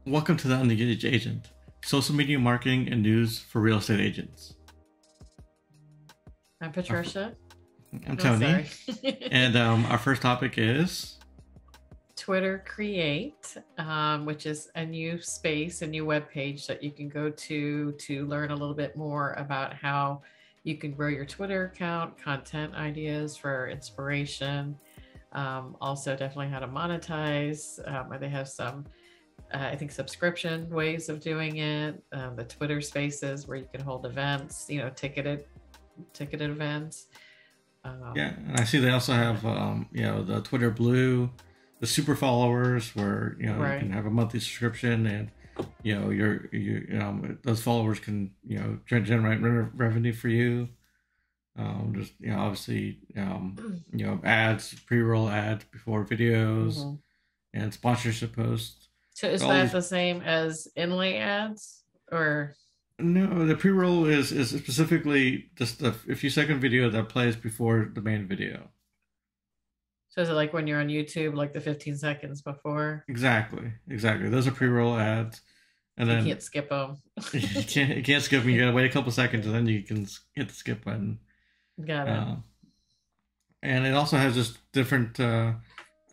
Welcome to the Unengaged Agent, social media marketing and news for real estate agents. I'm Patricia. I'm Tony. Sorry. And our first topic is Twitter Create, which is a new space, a new web page that you can go to learn a little bit more about how you can grow your Twitter account, content ideas for inspiration. Also, definitely how to monetize. They have some, I think, subscription ways of doing it. The Twitter Spaces where you can hold events, ticketed events. Yeah, and I see they also have the Twitter Blue, the super followers, where Right. you can have a monthly subscription, and those followers can generate revenue for you. Just obviously ads, pre-roll ads before videos, Mm-hmm. and sponsorship posts. So is All that these. the same as inlay ads, or No, the pre-roll is specifically just a few second video that plays before the main video. so is it like when you're on YouTube, like the 15 seconds before? Exactly. Those are pre-roll ads, and You then can't skip them. you can't skip them. You gotta wait a couple seconds, and then you can hit the skip button. Got it. Uh, and it also has just different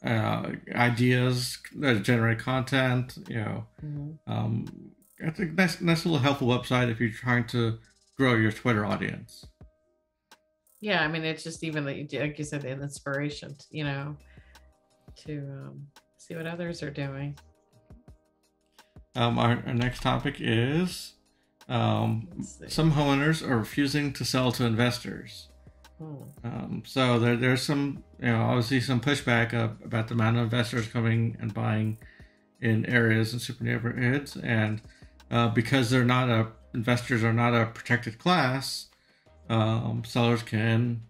ideas that generate content. Mm-hmm. It's a nice little helpful website if you're trying to grow your Twitter audience. Yeah, I mean, it's just even that, like you said, the inspiration, to see what others are doing. Our next topic is some homeowners are refusing to sell to investors. So there's some, obviously some pushback about the amount of investors coming and buying in areas and super neighborhoods, and because investors are not a protected class, sellers can,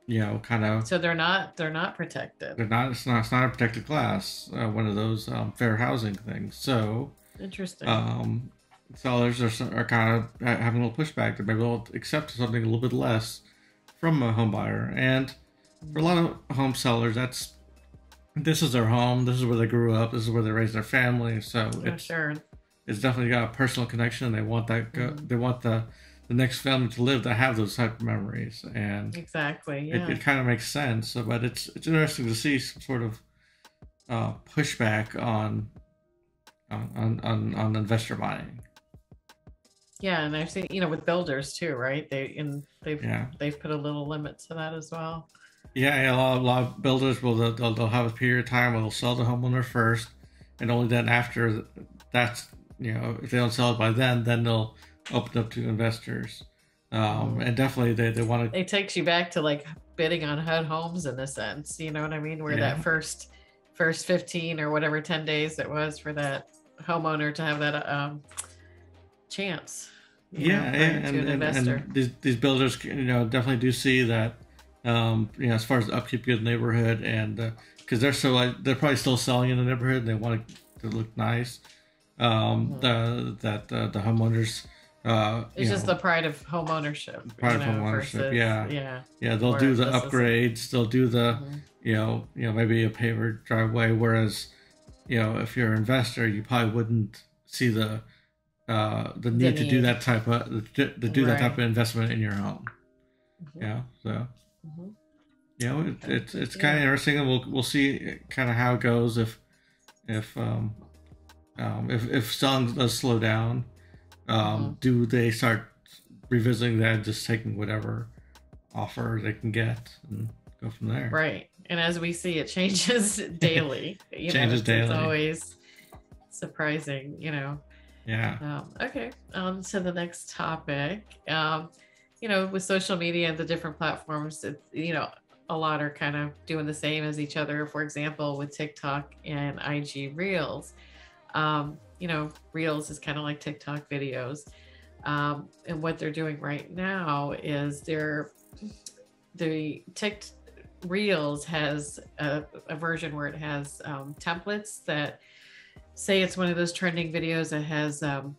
kind of. So they're not protected. They're not. It's not a protected class. One of those fair housing things. So. Interesting. Sellers are kind of having a little pushback that maybe they'll accept something a little bit less from a home buyer. And for a lot of home sellers, this is their home. This is where they grew up. This is where they raised their family. So it's definitely got a personal connection. They want that. They want the next family to live to have those type of memories. And exactly. Yeah. It kind of makes sense. So, but it's interesting to see some sort of pushback on investor buying. Yeah, and I've seen, with builders too, right? They've put a little limit to that as well. Yeah, a lot of builders they'll have a period of time where they'll sell the homeowner first, and only then after that's if they don't sell it by then they'll open up to investors. And definitely they want to. It takes you back to like bidding on HUD homes in a sense, you know what I mean? Where that first 15 or whatever 10 days it was for that homeowner to have that chance. And these builders definitely do see that as far as the upkeep of the neighborhood, and because they're probably still selling in the neighborhood and they want it to look nice. The homeowners it's just the pride of home ownership. Versus, yeah, they'll do the upgrades, they'll do the maybe a paver driveway, whereas if you're an investor you probably wouldn't see the need to do that type of that type of investment in your home. It's kind of interesting, and we'll see kind of how it goes if selling does slow down. Do they start revisiting that, just taking whatever offer they can get and go from there? Right. And as we see, it changes daily. Daily. It's always surprising, Yeah. Okay. On to the next topic. With social media and the different platforms, a lot are kind of doing the same as each other. For example, with TikTok and IG Reels, Reels is kind of like TikTok videos. And what they're doing right now is the TikTok Reels has a version where it has templates that say it's one of those trending videos that has, the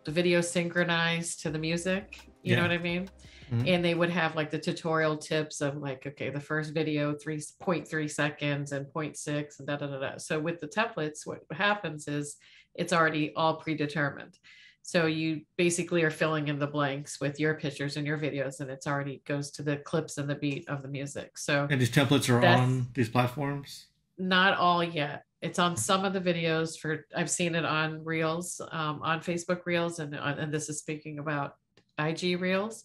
video synchronized to the music, You know what I mean? Mm-hmm. And they would have like the tutorial tips of like, okay, the first video 3.3 seconds and 0.6 and da da da da. So with the templates, what happens is it's already all predetermined. So you basically are filling in the blanks with your pictures and your videos, and it's already goes to the clips and the beat of the music. So and these templates are on these platforms? Not all yet. It's on some of the videos. I've seen it on Reels, on Facebook Reels, and this is speaking about IG Reels.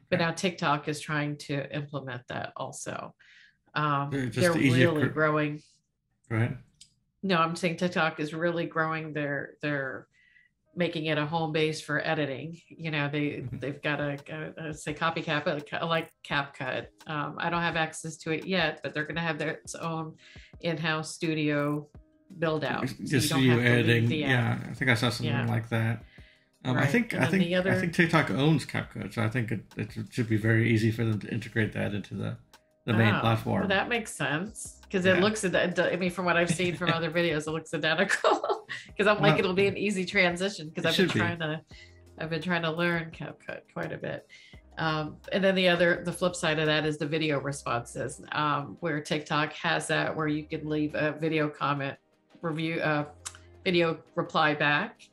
But now TikTok is trying to implement that also. They're really growing. Go ahead. No, I'm saying TikTok is really growing their making it a home base for editing. You know, they've got a say copycat, but like CapCut. I don't have access to it yet, but they're going to have its own in-house studio build out. Just you editing. Yeah, I think I saw something like that. Right. I think TikTok owns CapCut, so I think it should be very easy for them to integrate that into the main platform. Well, that makes sense because it looks. I mean, from what I've seen from other videos, it looks identical. Because I'm like, it'll be an easy transition because I've been trying to learn CapCut quite a bit. And then the flip side of that is the video responses, where TikTok has that where you can leave a video comment review, video reply back,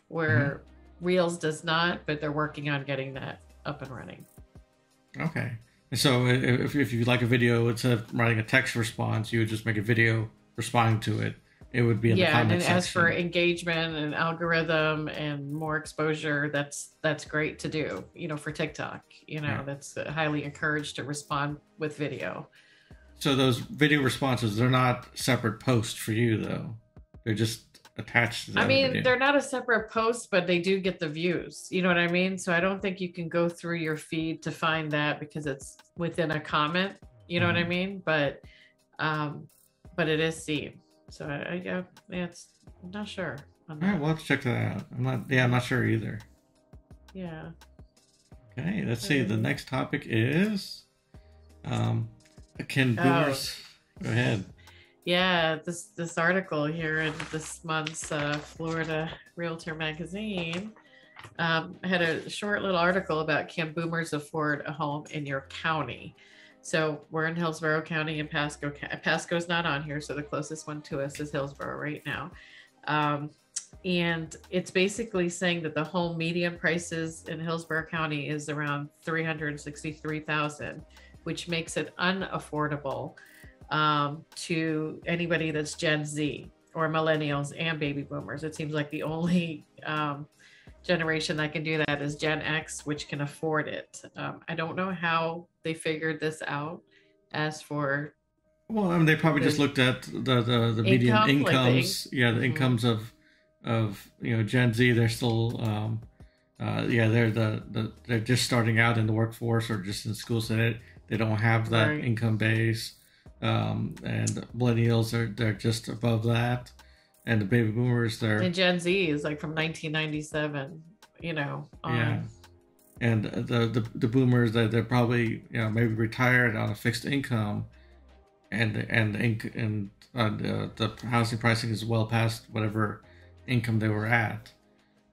where Reels does not, but they're working on getting that up and running. Okay. So if you like a video, instead of writing a text response, you would just make a video responding to it. It would be in the comment section. And as for engagement and algorithm and more exposure, that's great to do, you know, for TikTok. You know, that's highly encouraged to respond with video. So those video responses, they're not separate posts for you, though. They're just attached to the video. They're not a separate post, but they do get the views. You know what I mean? So I don't think you can go through your feed to find that because it's within a comment. You know what I mean? But it is seen. So I'm not sure. All right, well, let's check that out. I'm not sure either. Yeah. Okay, let's see. The next topic is can boomers go ahead. Yeah, this article here in this month's Florida Realtor magazine had a short little article about can boomers afford a home in your county. So we're in Hillsborough County and Pasco. Pasco's not on here, so the closest one to us is Hillsborough right now. And it's basically saying that the home median prices in Hillsborough County is around $363,000, which makes it unaffordable to anybody that's Gen Z or millennials and baby boomers. It seems like the only generation that can do that is Gen X, which can afford it. I don't know how they figured this out. As for, well, I mean, they probably just looked at the median incomes. Like the incomes of Gen Z. They're still they're just starting out in the workforce or just in school, so they don't have that income base. And millennials they're just above that. And the baby boomers, and Gen Z is like from 1997, on. And the boomers, they're probably maybe retired on a fixed income, and the housing pricing is well past whatever income they were at.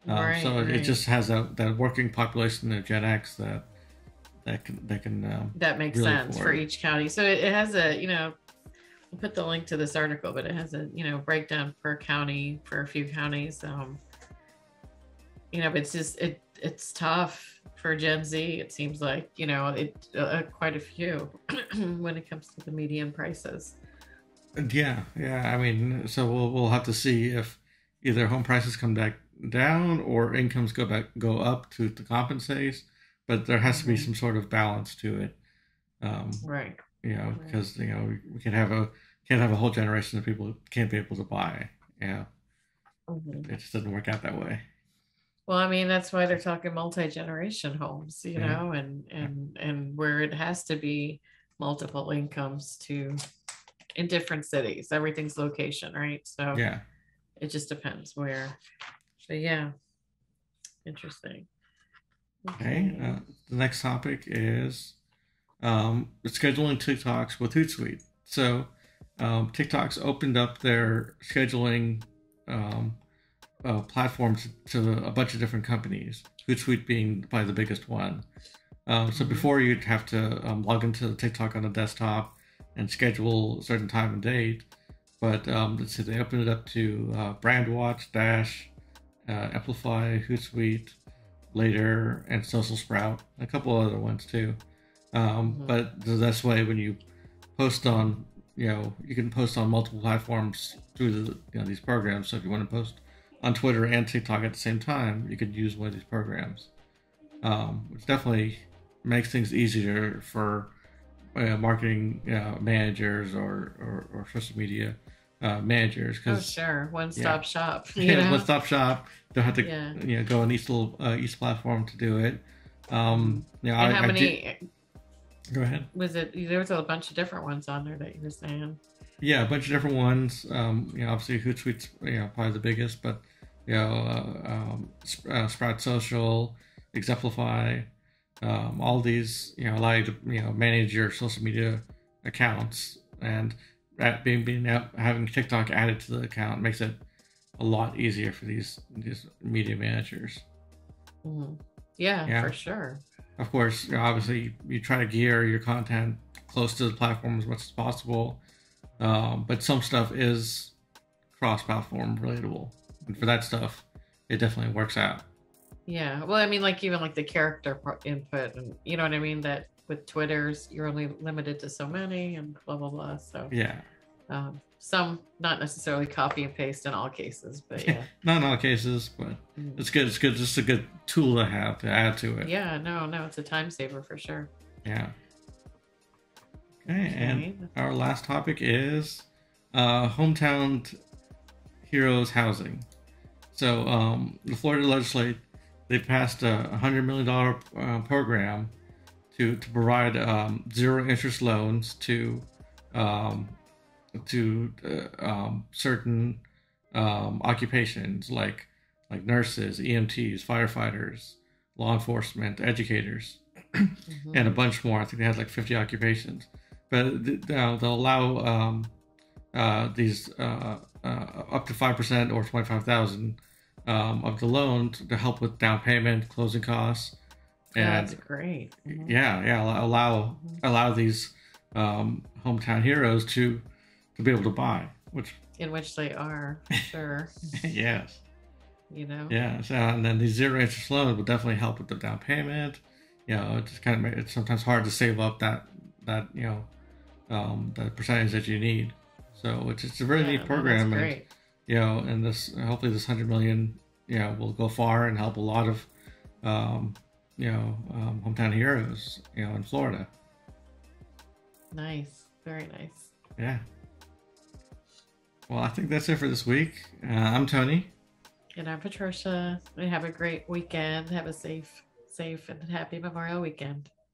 It just has that working population of Gen X that can that makes really sense for each county. So it has we'll put the link to this article, but it has a breakdown per county for a few counties. But it's just it's tough for Gen Z. It seems like quite a few when it comes to the median prices. Yeah. I mean, so we'll have to see if either home prices come back down or incomes go up to compensate. But there has to be some sort of balance to it. Right. Because we can have a whole generation of people who can't be able to buy. Yeah. It just doesn't work out that way. Well, I mean, that's why they're talking multi-generation homes, know, and where it has to be multiple incomes in different cities. Everything's location, right? So it just depends where. So interesting. Okay. The next topic is scheduling TikToks with Hootsuite. So TikTok's opened up their scheduling platforms to a bunch of different companies, Hootsuite being probably the biggest one. So before you'd have to log into TikTok on the desktop and schedule a certain time and date. But let's see, they opened it up to Brandwatch, Dash, Amplify, Hootsuite, Later, and Social Sprout, a couple other ones too. But that's why when you post on, you can post on multiple platforms through these programs. So if you want to post on Twitter and TikTok at the same time, you could use one of these programs, which definitely makes things easier for marketing managers or social media managers. Sure, one-stop shop. One-stop shop. Don't have to go on each platform to do it. And how many? Go ahead. There was a bunch of different ones on there that you were saying? Yeah, a bunch of different ones. Obviously Hootsuite's probably the biggest, but Sprout Social, Exemplify, all these allow you to manage your social media accounts, and having TikTok added to the account makes it a lot easier for these media managers. Yeah, for sure. Of course, obviously you try to gear your content close to the platform as much as possible, but some stuff is cross-platform relatable, and for that stuff, it definitely works out. Yeah, well, I mean, even the character input, and you know what I mean, that with Twitter's, you're only limited to so many, and blah blah blah. So yeah, some not necessarily copy and paste in all cases, but yeah, not in all cases, but it's good. It's good. Just a good tool to have to add to it. Yeah, no, it's a time saver for sure. Yeah. Okay, and our last topic is hometown heroes housing. So the Florida legislature, they passed a $100 million program to provide zero interest loans to certain occupations like nurses, EMTs, firefighters, law enforcement, educators, and a bunch more. I think they had like 50 occupations, but they'll allow these up to 5% or 25,000 of the loan to help with down payment, closing costs. And that's great. Allow these hometown heroes to be able to buy, which they are, sure. Yes. Yeah. So, and then these zero interest loans will definitely help with the down payment. It's it's sometimes hard to save up that the percentage that you need. So it's a very neat program. That's great. And hopefully this 100 million will go far and help a lot of hometown heroes in Florida. Nice, very nice. Yeah. Well, I think that's it for this week. I'm Tony. And I'm Patricia. Have a great weekend. Have a safe and happy Memorial Weekend.